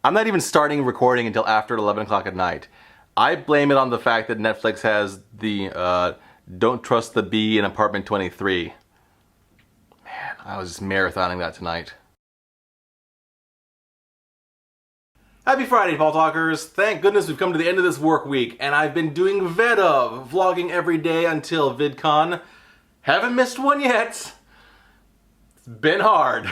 I'm not even starting recording until after 11 o'clock at night. I blame it on the fact that Netflix has the Don't Trust the Bee in Apartment 23. Man, I was just marathoning that tonight. Happy Friday, Paul Talkers! Thank goodness we've come to the end of this work week, and I've been doing VEDUV, vlogging every day until VidCon. Haven't missed one yet. It's been hard.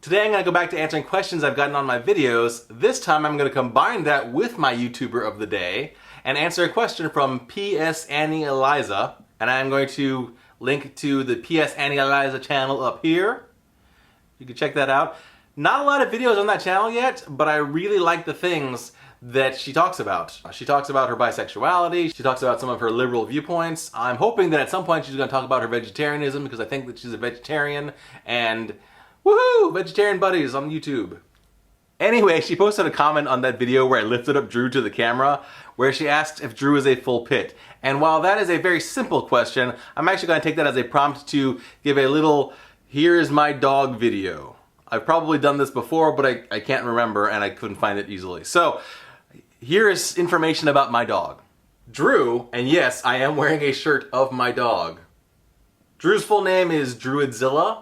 Today I'm going to go back to answering questions I've gotten on my videos. This time I'm going to combine that with my YouTuber of the day and answer a question from PS Annie Eliza. And I'm going to link to the PS Annie Eliza channel up here. You can check that out. Not a lot of videos on that channel yet, but I really like the things that she talks about. She talks about her bisexuality, she talks about some of her liberal viewpoints. I'm hoping that at some point she's going to talk about her vegetarianism, because I think that she's a vegetarian, and woohoo! Vegetarian buddies on YouTube. Anyway, she posted a comment on that video where I lifted up Dru to the camera, where she asked if Dru is a full pit. And while that is a very simple question, I'm actually going to take that as a prompt to give a little "here is my dog" video. I've probably done this before, but I can't remember and I couldn't find it easily. So, here is information about my dog. Dru, and yes, I am wearing a shirt of my dog. Dru's full name is Druidzilla.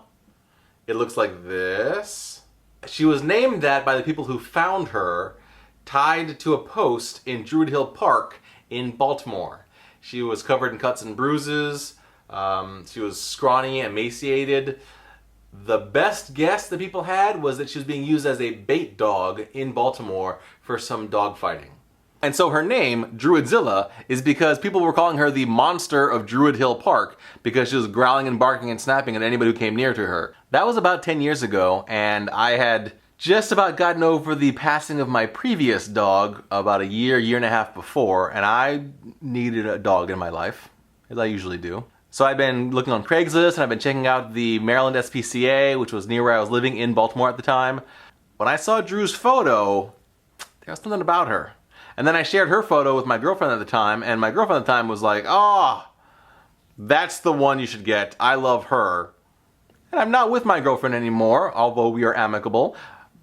It looks like this. She was named that by the people who found her, tied to a post in Druid Hill Park in Baltimore. She was covered in cuts and bruises. She was scrawny, emaciated. The best guess that people had was that she was being used as a bait dog in Baltimore for some dog fighting. And so her name, Druidzilla, is because people were calling her the monster of Druid Hill Park because she was growling and barking and snapping at anybody who came near to her. That was about 10 years ago, and I had just about gotten over the passing of my previous dog about a year and a half before, and I needed a dog in my life, as I usually do. So I've been looking on Craigslist, and I've been checking out the Maryland SPCA, which was near where I was living in Baltimore at the time. When I saw Dru's photo, there was something about her. And then I shared her photo with my girlfriend at the time, and my girlfriend at the time was like, "Oh, that's the one you should get. I love her." And I'm not with my girlfriend anymore, although we are amicable,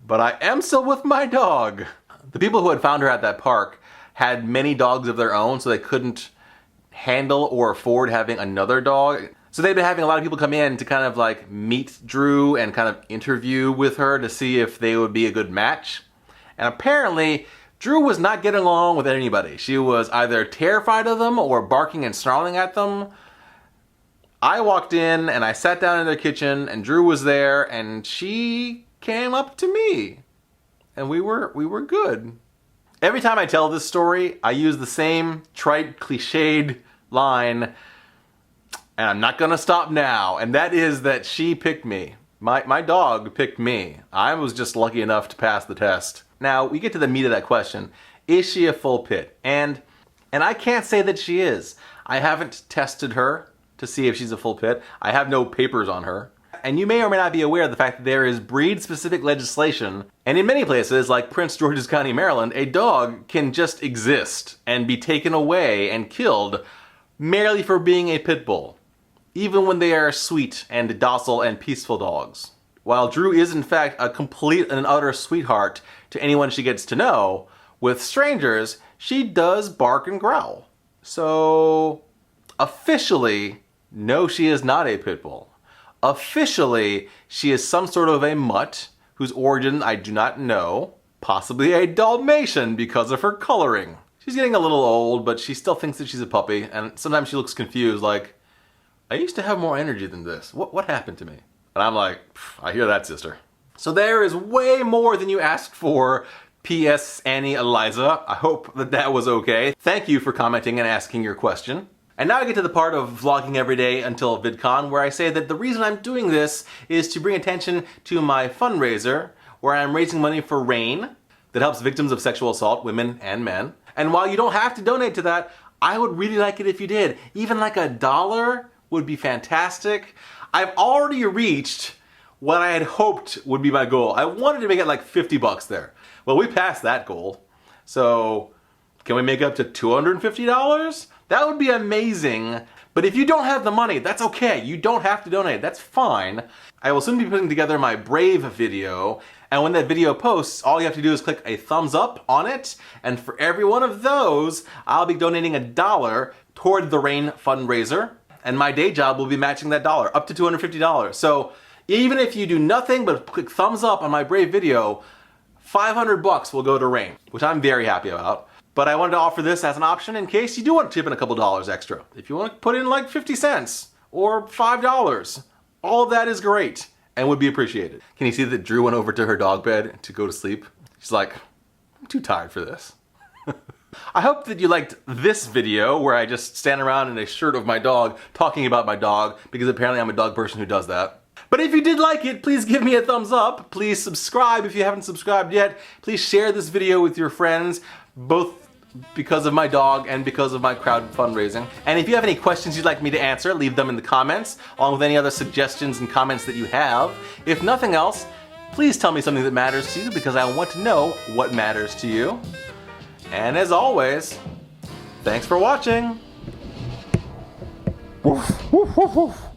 but I am still with my dog. The people who had found her at that park had many dogs of their own, so they couldn't handle or afford having another dog. So they've been having a lot of people come in to kind of like meet Dru and kind of interview with her to see if they would be a good match. And apparently, Dru was not getting along with anybody. She was either terrified of them or barking and snarling at them. I walked in and I sat down in their kitchen and Dru was there and she came up to me. And we were good. Every time I tell this story, I use the same trite, cliched line, and I'm not gonna stop now, and that is that she picked me. My dog picked me. I was just lucky enough to pass the test. Now, we get to the meat of that question. Is she a full pit? And I can't say that she is. I haven't tested her to see if she's a full pit. I have no papers on her. And you may or may not be aware of the fact that there is breed-specific legislation, and in many places, like Prince George's County, Maryland, a dog can just exist and be taken away and killed merely for being a pit bull, even when they are sweet and docile and peaceful dogs. While Dru is in fact a complete and utter sweetheart to anyone she gets to know, with strangers, she does bark and growl. So, officially, no, she is not a pit bull. Officially, she is some sort of a mutt whose origin I do not know, possibly a Dalmatian because of her coloring. She's getting a little old, but she still thinks that she's a puppy, and sometimes she looks confused, like, "I used to have more energy than this. What happened to me?" And I'm like, "I hear that, sister." So there is way more than you asked for, PS Annie Eliza. I hope that was okay. Thank you for commenting and asking your question. And now I get to the part of vlogging every day until VidCon, where I say that the reason I'm doing this is to bring attention to my fundraiser, where I'm raising money for RAIN, that helps victims of sexual assault, women and men. And while you don't have to donate to that, I would really like it if you did. Even like $1 would be fantastic. I've already reached what I had hoped would be my goal. I wanted to make it like $50 there. Well, we passed that goal. So Can we make up to $250? That would be amazing. But if you don't have the money, that's okay. You don't have to donate. That's fine. I will soon be putting together my Brave video, and when that video posts, all you have to do is click a thumbs up on it, and for every one of those, I'll be donating $1 toward the RAIN fundraiser, and my day job will be matching that dollar, up to $250. So even if you do nothing but click thumbs up on my Brave video, $500 will go to RAIN, which I'm very happy about. But I wanted to offer this as an option in case you do want to chip in a couple dollars extra. If you want to put in like 50 cents or $5, all of that is great and would be appreciated. Can you see that Drew went over to her dog bed to go to sleep? She's like, I'm too tired for this. I hope that you liked this video where I just stand around in a shirt of my dog talking about my dog, because apparently I'm a dog person who does that. But if you did like it, please give me a thumbs up. Please subscribe if you haven't subscribed yet. Please share this video with your friends, both because of my dog and because of my crowd fundraising. And if you have any questions you'd like me to answer, leave them in the comments, along with any other suggestions and comments that you have. If nothing else, please tell me something that matters to you, because I want to know what matters to you. And as always, thanks for watching. Woof, woof, woof, woof.